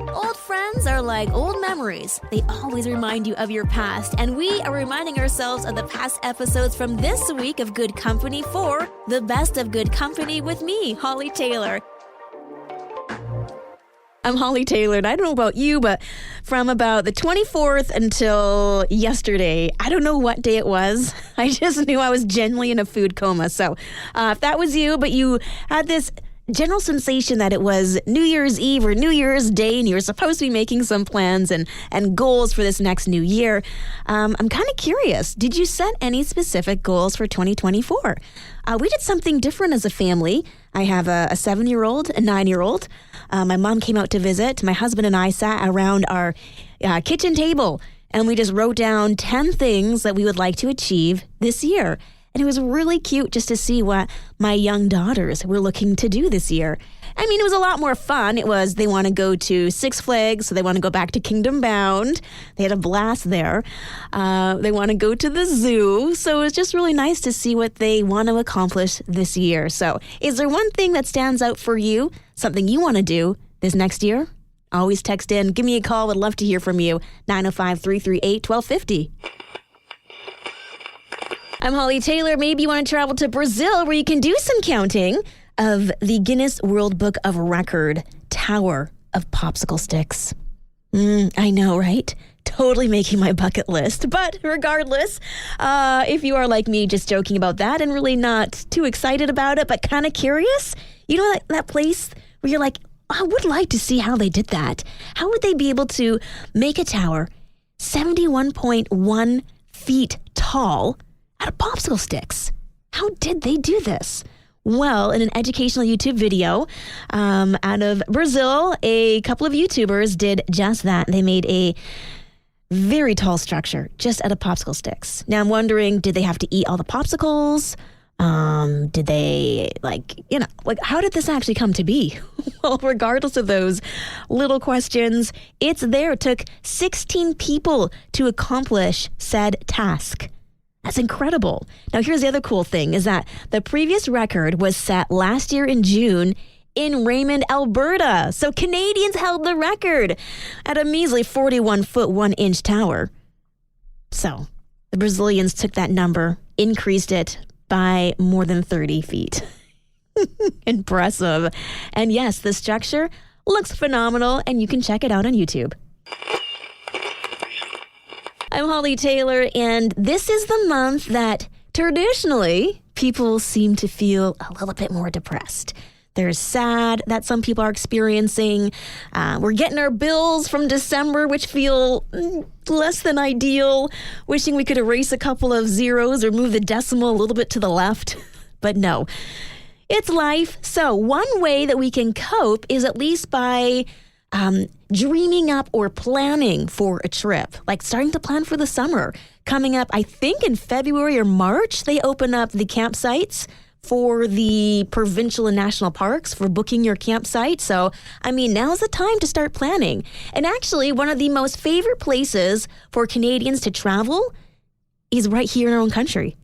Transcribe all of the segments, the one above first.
Old friends are like old memories. They always remind you of your past, and we are reminding ourselves of the past episodes from this week of Good Company for the Best of Good Company with me, Hollie Taylor. I'm Hollie Taylor, and I don't know about you, but from about the 24th until yesterday, I don't know what day it was. I just knew I was genuinely in a food coma. So if that was you, but you had this general sensation that it was New Year's Eve or New Year's Day, and you were supposed to be making some plans and goals for this next new year, I'm kind of curious. Did you set any specific goals for 2024? We did something different as a family. I have a 7-year-old, a 9-year-old. My mom came out to visit. My husband and I sat around our kitchen table, and we just wrote down 10 things that we would like to achieve this year. And it was really cute just to see what my young daughters were looking to do this year. I mean, it was a lot more fun. They want to go to Six Flags, so they want to go back to Kingdom Bound. They had a blast there. They want to go to the zoo. So it was just really nice to see what they want to accomplish this year. So is there one thing that stands out for you, something you want to do this next year? Always text in. Give me a call. Would love to hear from you. 905-338-1250. I'm Hollie Taylor. Maybe you want to travel to Brazil where you can do some counting of the Guinness World Book of Record Tower of Popsicle Sticks. I know, right? Totally making my bucket list. But regardless, if you are like me, just joking about that and really not too excited about it, but kind of curious, you know that place where you're like, I would like to see how they did that. How would they be able to make a tower 71.1 feet tall out of popsicle sticks? How did they do this? Well, in an educational YouTube video out of Brazil, a couple of YouTubers did just that. They made a very tall structure just out of popsicle sticks. Now I'm wondering, did they have to eat all the popsicles? Did they how did this actually come to be? Well, regardless of those little questions, it's there. It took 16 people to accomplish said task. That's incredible. Now, here's the other cool thing is that the previous record was set last year in June in Raymond, Alberta. So Canadians held the record at a measly 41-foot, 1-inch tower. So the Brazilians took that number, increased it by more than 30 feet. Impressive. And yes, the structure looks phenomenal, and you can check it out on YouTube. I'm Hollie Taylor, and this is the month that traditionally people seem to feel a little bit more depressed. There's sad that some people are experiencing. We're getting our bills from December, which feel less than ideal, wishing we could erase a couple of zeros or move the decimal a little bit to the left. But no, it's life. So one way that we can cope is at least by dreaming up or planning for a trip, like starting to plan for the summer. Coming up, I think in February or March, they open up the campsites for the provincial and national parks for booking your campsite. So, now's the time to start planning. And actually, one of the most favorite places for Canadians to travel is right here in our own country.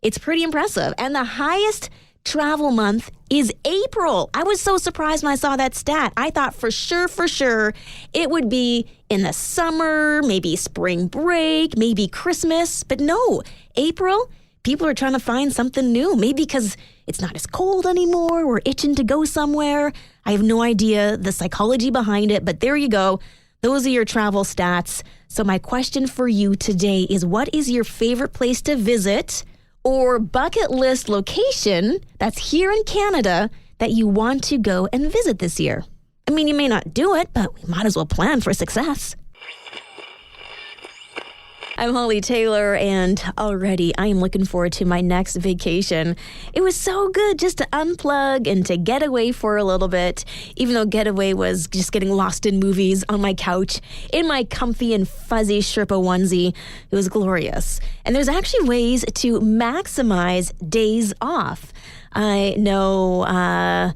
It's pretty impressive. And the highest travel month is April. I was so surprised when I saw that stat. I thought for sure it would be in the summer, maybe spring break, maybe Christmas. But no, April, people are trying to find something new. Maybe because it's not as cold anymore. We're itching to go somewhere. I have no idea the psychology behind it, but there you go. Those are your travel stats. So my question for you today is, what is your favorite place to visit or bucket list location that's here in Canada that you want to go and visit this year? You may not do it, but we might as well plan for success. I'm Hollie Taylor, and already I am looking forward to my next vacation. It was so good just to unplug and to get away for a little bit, even though getaway was just getting lost in movies on my couch, in my comfy and fuzzy Sherpa onesie. It was glorious. And there's actually ways to maximize days off. I know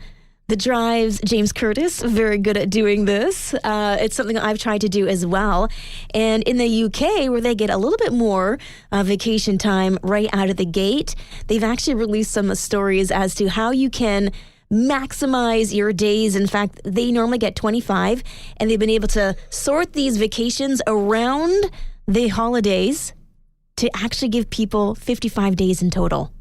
The Drive's James Curtis, very good at doing this. It's something I've tried to do as well. And in the UK, where they get a little bit more vacation time right out of the gate, they've actually released some stories as to how you can maximize your days. In fact, they normally get 25, and they've been able to sort these vacations around the holidays to actually give people 55 days in total.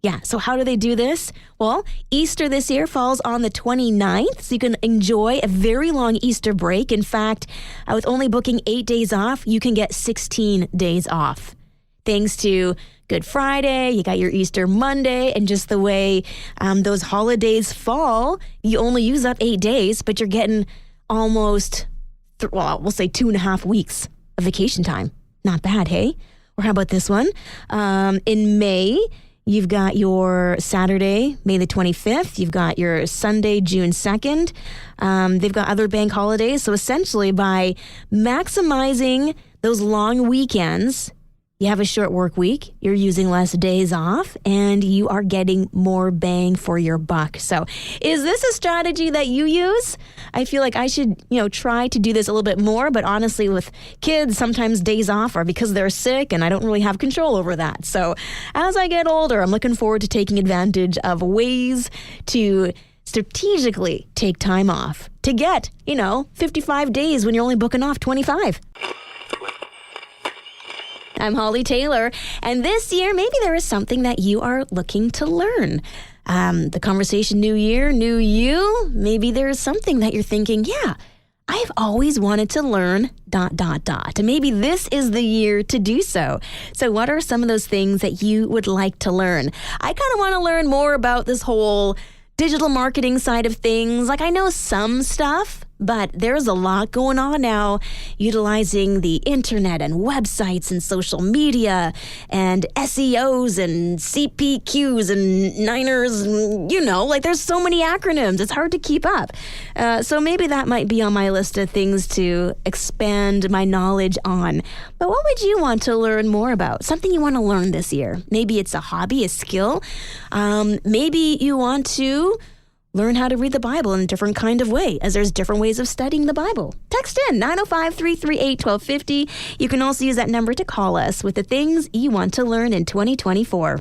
Yeah, so how do they do this? Well, Easter this year falls on the 29th, so you can enjoy a very long Easter break. In fact, with only booking 8 days off, you can get 16 days off. Thanks to Good Friday, you got your Easter Monday, and just the way those holidays fall, you only use up 8 days, but you're getting almost, we'll say 2.5 weeks of vacation time. Not bad, hey? Or how about this one? In May, you've got your Saturday, May the 25th. You've got your Sunday, June 2nd. They've got other bank holidays. So essentially, by maximizing those long weekends, you have a short work week, you're using less days off, and you are getting more bang for your buck. So is this a strategy that you use? I feel like I should, try to do this a little bit more, but honestly, with kids, sometimes days off are because they're sick, and I don't really have control over that. So as I get older, I'm looking forward to taking advantage of ways to strategically take time off to get, 55 days when you're only booking off 25. I'm Hollie Taylor, and this year, maybe there is something that you are looking to learn. The conversation, new year, new you. Maybe there is something that you're thinking, yeah, I've always wanted to learn ... And maybe this is the year to do so. So what are some of those things that you would like to learn? I kind of want to learn more about this whole digital marketing side of things. Like, I know some stuff, but there's a lot going on now utilizing the internet and websites and social media and SEOs and CPQs and Niners. And, there's so many acronyms. It's hard to keep up. So maybe that might be on my list of things to expand my knowledge on. But what would you want to learn more about? Something you want to learn this year? Maybe it's a hobby, a skill. Maybe you want to learn how to read the Bible in a different kind of way, as there's different ways of studying the Bible. Text in 905-338-1250. You can also use that number to call us with the things you want to learn in 2024.